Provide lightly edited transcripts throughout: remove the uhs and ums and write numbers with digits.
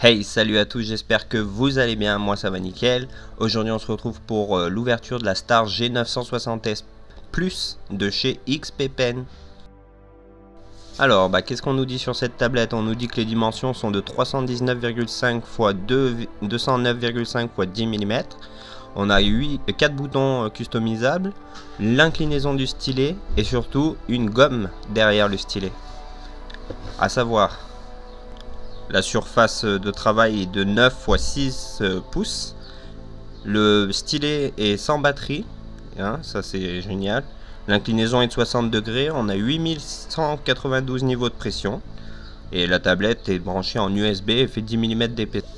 Hey, salut à tous, j'espère que vous allez bien, moi ça va nickel. Aujourd'hui on se retrouve pour l'ouverture de la Star G960S Plus de chez XP Pen. Alors, qu'est-ce qu'on nous dit sur cette tablette? On nous dit que les dimensions sont de 319,5 x 209,5 x 10 mm. On a 4 boutons customisables, l'inclinaison du stylet et surtout une gomme derrière le stylet. À savoir, la surface de travail est de 9 x 6 pouces. Le stylet est sans batterie, hein, ça c'est génial. L'inclinaison est de 60 degrés, on a 8192 niveaux de pression. Et la tablette est branchée en USB et fait 10 mm d'épaisseur.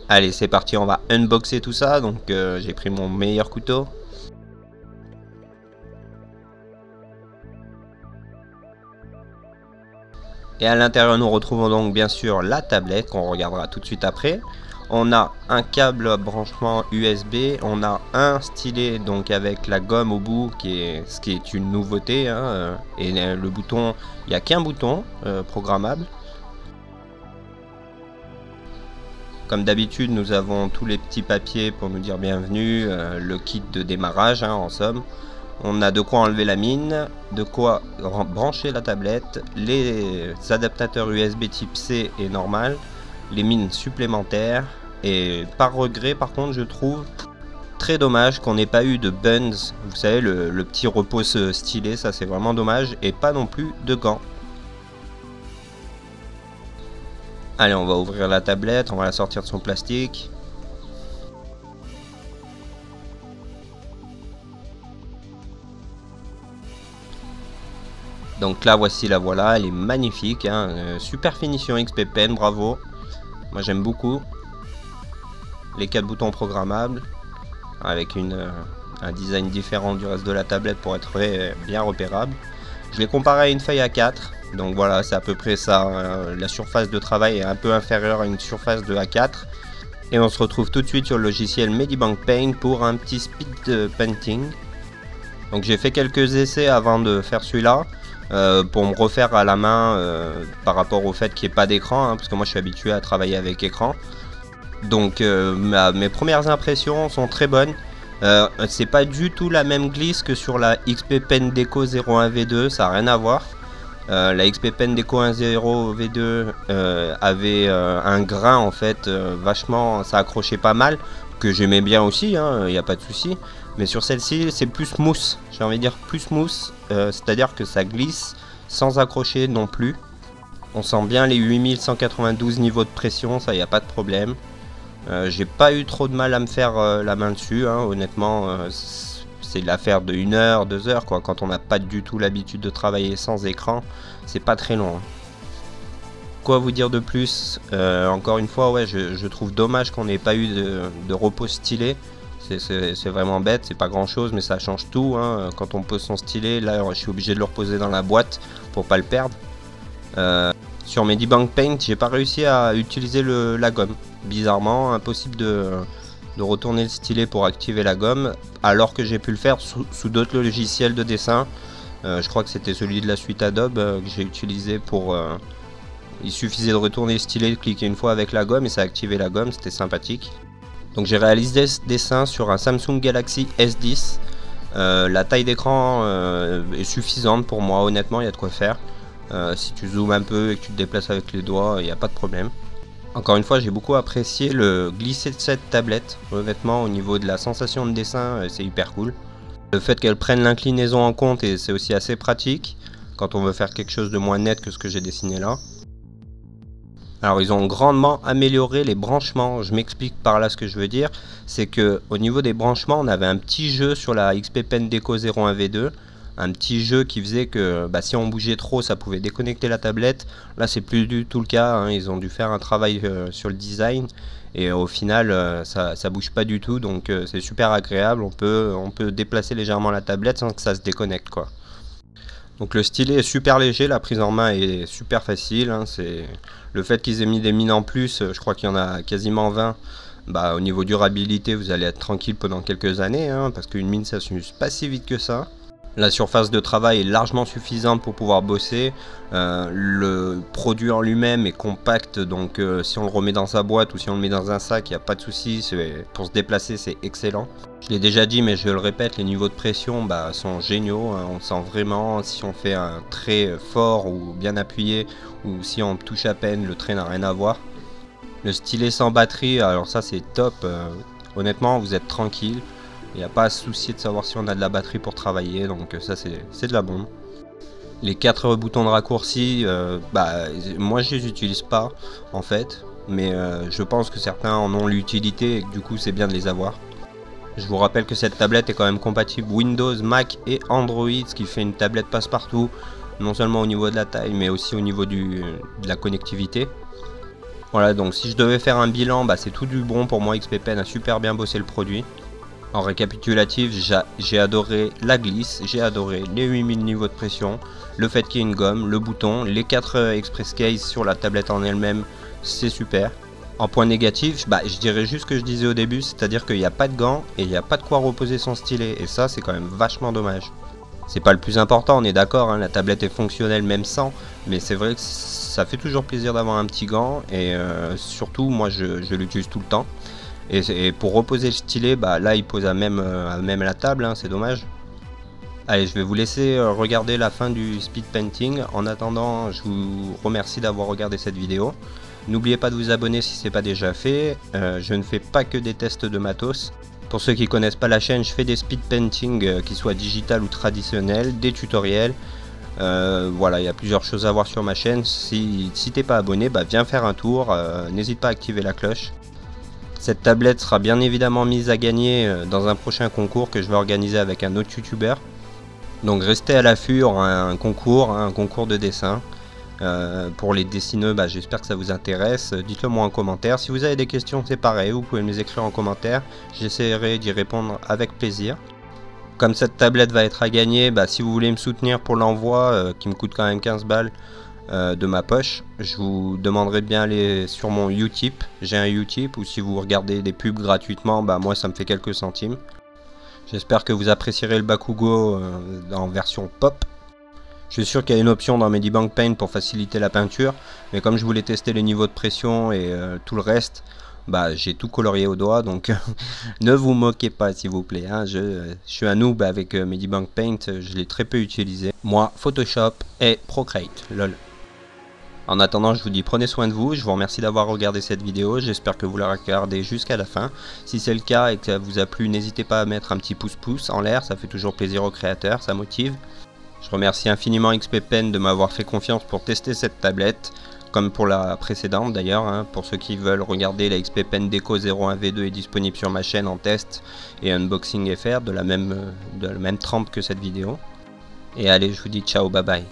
Allez, c'est parti, on va unboxer tout ça. Donc j'ai pris mon meilleur couteau. Et à l'intérieur, nous retrouvons donc bien sûr la tablette qu'on regardera tout de suite après. On a un câble à branchement USB, on a un stylet donc avec la gomme au bout, ce qui est une nouveauté, hein, et le bouton, il n'y a qu'un bouton programmable. Comme d'habitude, nous avons tous les petits papiers pour nous dire bienvenue, le kit de démarrage, hein, en somme. On a de quoi enlever la mine, de quoi brancher la tablette, les adaptateurs USB type C et normal, les mines supplémentaires. Et par regret, par contre, je trouve très dommage qu'on n'ait pas eu de buns, vous savez, le petit repose stylet, ça c'est vraiment dommage, et pas non plus de gants. Allez, on va ouvrir la tablette, on va la sortir de son plastique. Donc là, voici la voilà, elle est magnifique, hein, super finition XP Pen, bravo. Moi j'aime beaucoup. Les 4 boutons programmables, avec un design différent du reste de la tablette pour être bien repérable. Je l'ai comparé à une feuille A4, donc voilà, c'est à peu près ça. La surface de travail est un peu inférieure à une surface de A4. Et on se retrouve tout de suite sur le logiciel Medibank Paint pour un petit speed painting. Donc j'ai fait quelques essais avant de faire celui-là, pour me refaire à la main par rapport au fait qu'il n'y ait pas d'écran, hein, parce que moi je suis habitué à travailler avec écran. Donc mes premières impressions sont très bonnes. C'est pas du tout la même glisse que sur la XP Pen Deco 01 V2, ça n'a rien à voir. La XP Pen Deco 10 V2 avait un grain en fait vachement, ça accrochait pas mal, que j'aimais bien aussi, il n'y a pas de souci. Mais sur celle-ci c'est plus smooth, j'ai envie de dire plus smooth, c'est-à-dire que ça glisse sans accrocher non plus. On sent bien les 8192 niveaux de pression, ça y a pas de problème. J'ai pas eu trop de mal à me faire la main dessus, hein, honnêtement, c'est l'affaire de 1 heure, 2 heures quoi. Quand on n'a pas du tout l'habitude de travailler sans écran, c'est pas très long, hein. Quoi vous dire de plus? Encore une fois, ouais, je trouve dommage qu'on n'ait pas eu de repos stylet. C'est vraiment bête, c'est pas grand chose, mais ça change tout, hein. Quand on pose son stylet, là je suis obligé de le reposer dans la boîte pour pas le perdre. Sur Medibank Paint, j'ai pas réussi à utiliser la gomme. Bizarrement, impossible de retourner le stylet pour activer la gomme, alors que j'ai pu le faire sous d'autres logiciels de dessin. Je crois que c'était celui de la suite Adobe que j'ai utilisé pour... il suffisait de retourner le stylet, de cliquer une fois avec la gomme et ça activait la gomme, c'était sympathique. Donc j'ai réalisé ce dessin sur un Samsung Galaxy S10. La taille d'écran est suffisante pour moi, honnêtement, il y a de quoi faire. Si tu zoomes un peu et que tu te déplaces avec les doigts, il n'y a pas de problème. Encore une fois, j'ai beaucoup apprécié le glisser de cette tablette. Honnêtement, au niveau de la sensation de dessin, c'est hyper cool. Le fait qu'elle prenne l'inclinaison en compte, et c'est aussi assez pratique quand on veut faire quelque chose de moins net que ce que j'ai dessiné là. Alors ils ont grandement amélioré les branchements. Je m'explique par là ce que je veux dire. C'est que au niveau des branchements, on avait un petit jeu sur la XP Pen Deco 01 V2. Un petit jeu qui faisait que si on bougeait trop, ça pouvait déconnecter la tablette. Là c'est plus du tout le cas, hein. Ils ont dû faire un travail sur le design. Et au final ça bouge pas du tout. Donc c'est super agréable. On peut déplacer légèrement la tablette sans que ça se déconnecte quoi. Donc le stylet est super léger, la prise en main est super facile, hein. C'est le fait qu'ils aient mis des mines en plus, je crois qu'il y en a quasiment 20. Au niveau durabilité, vous allez être tranquille pendant quelques années, hein, parce qu'une mine ça s'use pas si vite que ça. La surface de travail est largement suffisante pour pouvoir bosser. Le produit en lui-même est compact, donc si on le remet dans sa boîte ou si on le met dans un sac, il n'y a pas de souci. Pour se déplacer, c'est excellent. Je l'ai déjà dit, mais je le répète, les niveaux de pression sont géniaux. On sent vraiment si on fait un trait fort ou bien appuyé, ou si on touche à peine, le trait n'a rien à voir. Le stylet sans batterie, alors ça c'est top. Honnêtement, vous êtes tranquille. Il n'y a pas à se soucier de savoir si on a de la batterie pour travailler, donc ça c'est de la bombe. Les 4 boutons de raccourci, moi je les utilise pas en fait, mais je pense que certains en ont l'utilité et que du coup c'est bien de les avoir. Je vous rappelle que cette tablette est quand même compatible Windows, Mac et Android, ce qui fait une tablette passe-partout, non seulement au niveau de la taille, mais aussi au niveau de la connectivité. Voilà, donc si je devais faire un bilan, c'est tout du bon pour moi. XP-Pen a super bien bossé le produit. En récapitulatif, j'ai adoré la glisse, j'ai adoré les 8000 niveaux de pression, le fait qu'il y ait une gomme, le bouton, les 4 express case sur la tablette en elle-même, c'est super. En point négatif, je dirais juste ce que je disais au début, c'est-à-dire qu'il n'y a pas de gants et il n'y a pas de quoi reposer son stylet, et ça c'est quand même vachement dommage. C'est pas le plus important, on est d'accord, hein, la tablette est fonctionnelle même sans, mais c'est vrai que ça fait toujours plaisir d'avoir un petit gant, et surtout moi je l'utilise tout le temps. Et pour reposer le stylet, là il pose à même la table, hein, c'est dommage. Allez, je vais vous laisser regarder la fin du speed painting. En attendant, je vous remercie d'avoir regardé cette vidéo. N'oubliez pas de vous abonner si ce n'est pas déjà fait. Je ne fais pas que des tests de matos. Pour ceux qui ne connaissent pas la chaîne, je fais des speed painting qui soient digital ou traditionnels, des tutoriels. Voilà, il y a plusieurs choses à voir sur ma chaîne. Si t'es pas abonné, viens faire un tour. N'hésite pas à activer la cloche. Cette tablette sera bien évidemment mise à gagner dans un prochain concours que je vais organiser avec un autre youtubeur. Donc restez à l'affût, un concours de dessin. Pour les dessineux, j'espère que ça vous intéresse. Dites-le moi en commentaire. Si vous avez des questions, c'est pareil, vous pouvez me les écrire en commentaire. J'essaierai d'y répondre avec plaisir. Comme cette tablette va être à gagner, si vous voulez me soutenir pour l'envoi, qui me coûte quand même 15 balles, de ma poche, je vous demanderai de bien aller sur mon Utip. J'ai un Utip, ou si vous regardez des pubs gratuitement, moi ça me fait quelques centimes. J'espère que vous apprécierez le Bakugo en version pop. Je suis sûr qu'il y a une option dans Medibank Paint pour faciliter la peinture, mais comme je voulais tester les niveaux de pression et tout le reste, j'ai tout colorié au doigt, donc ne vous moquez pas s'il vous plaît, hein. Je suis un noob avec Medibank Paint, je l'ai très peu utilisé. Moi, Photoshop et Procreate, lol. En attendant, je vous dis prenez soin de vous, je vous remercie d'avoir regardé cette vidéo, j'espère que vous la regardez jusqu'à la fin. Si c'est le cas et que ça vous a plu, n'hésitez pas à mettre un petit pouce en l'air, ça fait toujours plaisir aux créateurs, ça motive. Je remercie infiniment XP-Pen de m'avoir fait confiance pour tester cette tablette, comme pour la précédente d'ailleurs, hein. Pour ceux qui veulent regarder, la XP-Pen Deco 01V2 est disponible sur ma chaîne en test et unboxing FR de la même trempe que cette vidéo. Et allez, je vous dis ciao, bye bye.